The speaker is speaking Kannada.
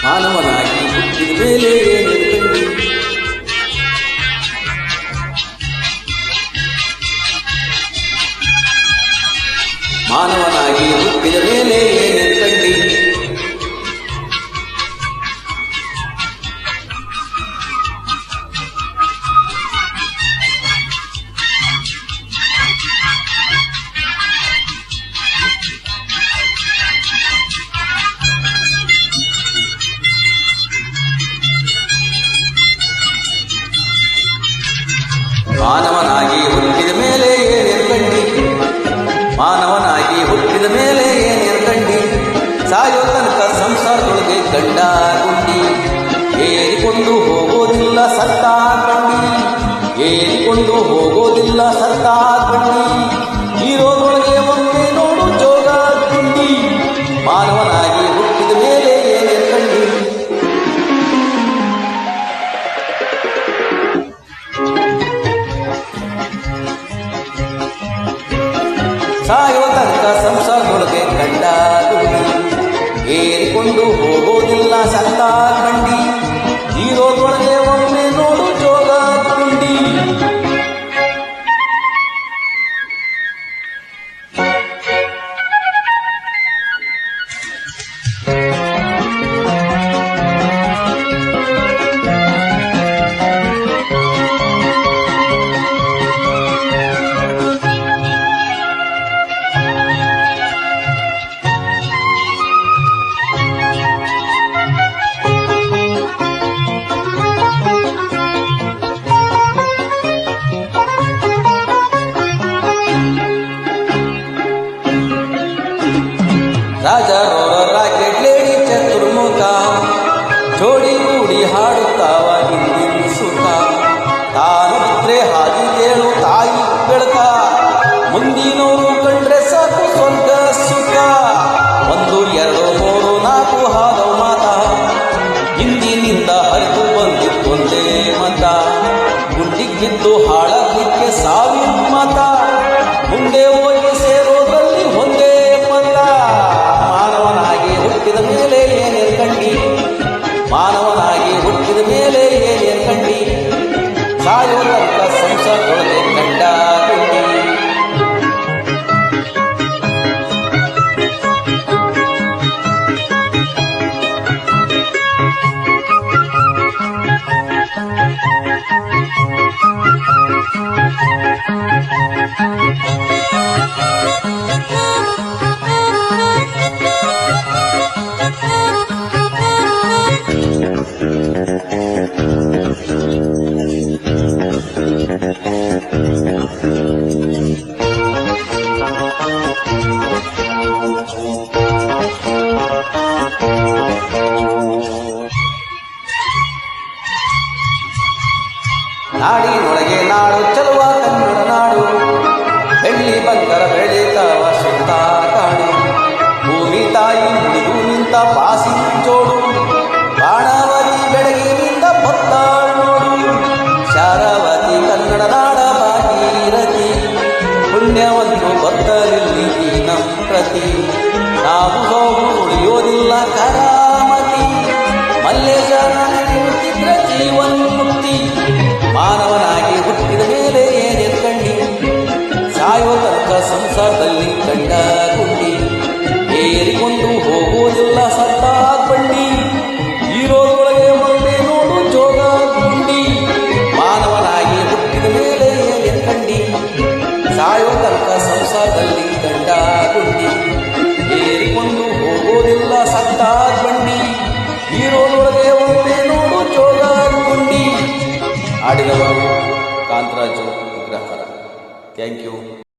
ಮಾನವನಾಗಿ ಹುಟ್ಟಿದ ಮೇಲೆ ಏನೆಂದು ಮಾನವನಾಗಿ ಹುಟ್ಟಿದ ಮೇಲೆ ಏನೆಂದು ಮಾನವನಾಗಿ ಹುಟ್ಟಿದ ಮೇಲೆ ಏನೆಂದು ಮಾನವನಾಗಿ ಹುಟ್ಟಿದ ಮೇಲೆ ಏನೆಂದು ಸಾಯೋ ತನಕ ಸಂಸಾರದೊಳಗೆ ಗಂಡ ಗುಂಡಿ ಏರಿಕೊಂಡು ಹೋಗೋದಿಲ್ಲ ಸತ್ತ ಬಂಡಿ ಏರಿಕೊಂಡು ಹೋಗೋದಿಲ್ಲ ಸತ್ತ ಬಂಡಿ ಇರೋದೊಳಗೆ ಒಮ್ಮೆ ನೋಡು ಜೋಗ ಗುಂಡಿ ಮಾನವನಾಗಿ ಹುಟ್ಟಿದ ಮೇಲೆ ಏನೆಂದು ಸಾಯೋ ತನಕ ಸಂಸಾರದೊಳಗೆ ಗಂಡ ಗುಂಡಿ ಏರಿಕೊಂಡು ಹೋಗೋದಿಲ್ಲ ಸತ್ತ ಬಂಡಿ ಇರೋದೊಳಗೆ ಒಮ್ಮೆ ನೋಡು ಜೋಗ ಗುಂಡಿ ರಾಜರೋರ ರಾಕೆಟ್ ಲೇಡಿ ಚತುರ್ಮುಖ ಜೋಡಿ ಕೂಡಿ ಹಾಡುತ್ತಾವ ಹಿಂದಿನ ಸುಖ ತಾನು ಬಿದ್ರೆ ಹಾದಿ ಕೇಳು ತಾಯಿ ಬೆಳಕ ಮುಂದಿನವರು ಕಂಡ್ರೆ ಸಾಕು ಸ್ವರ್ಗ ಸುಖ 1 2 3 4 ಹಾದವ ಮಾತ ಹಿಂದಿನಿಂದ ಹರಿದು ಬಂದಿತ್ತೊಂದೇ ಮತ ಗುಂಡಿಗಿದ್ದು ಹಾಳಲಿಕ್ಕೆ ಸಾವಿರ ಮತ ಮುಂದೆ ಹೋಗಿ ಸೇರೋದ್ರಲ್ಲಿ ಒಂದೇ ಮತ ಮಾನವನಾಗಿ ಹುಟ್ಟಿದ ಮೇಲೆ ಏನೆಂದು ಮಾನವನಾಗಿ ಹುಟ್ಟಿದ ಮೇಲೆ ಏನೆಂದು ಸಾಯೋ ತನಕ ಸಂಸಾರದೊಳಗೆ ಗಂಡ ಗುಂಡಿ ನಾಡಿನೊಳಗೆ ನಾಡು ಚಲುವ ಕನ್ನಡ ನಾಡು ಬೆಳ್ಳಿ ಬಂಗಾರ ಬೆಳೀತಾವ ಸುತ್ತ ಕಾಡು ಭೂಮಿ ತಾಯಿ ಮುಡಿದು ನಿಂತ ಪಾಸಿ ಜೋಡು ಬಾಣಾವತಿ ಬೆಳಗಿನಿಂದ ಬತ್ತಾಳು ನೋಡು ಶಾರಾವತಿ ಕನ್ನಡ ನಾಡ ಭಾಗೀರಥಿ ಪುಣ್ಯವನ್ನು ಬತ್ತಲಿಲ್ಲಿ ನಮ್ ಪ್ರತಿ ನಾವು ಹೋಗು ಉಳಿಯೋದಿಲ್ಲ ಕರಾಮತಿ ಮಲ್ಲೇಶ ಹುಟ್ಟಿದ್ರ ಜೀವನ್ ಮುಕ್ತಿ ಮಾನವನಾಗಿ ಹುಟ್ಟಿದ ಮೇಲೆ ಏನೆಂದು ಸಾಯೋ ತನಕ ಸಂಸಾರದಲ್ಲಿ ಗಂಡ ಗುಂಡಿ ಏರಿಕೊಂಡು ಹೋಗುವುದಿಲ್ಲ ಸತ್ತ ಬಂಡಿ ಇರೋದೊಳಗೆ ಒಮ್ಮೆ ನೋಡು ಜೋಗ ಗುಂಡಿ ಮಾನವನಾಗಿ ಹುಟ್ಟಿದ ಮೇಲೆ ಏನೆಂದು ಸಾಯೋ ತನಕ ಸಂಸಾರದಲ್ಲಿ ಗಂಡ ಗುಂಡಿ ಏರಿಕೊಂಡು ಹೋಗೋದಿಲ್ಲ ಸತ್ತ ಬಂಡಿ ಇರೋದೊಳಗೆ ಒಮ್ಮೆ ನೋಡು ಜೋಗ ಗುಂಡಿ ಆಡಿದವರು ಕಾಂತರಾಜು ವಿಗ್ರಹಕಾರ. Thank you.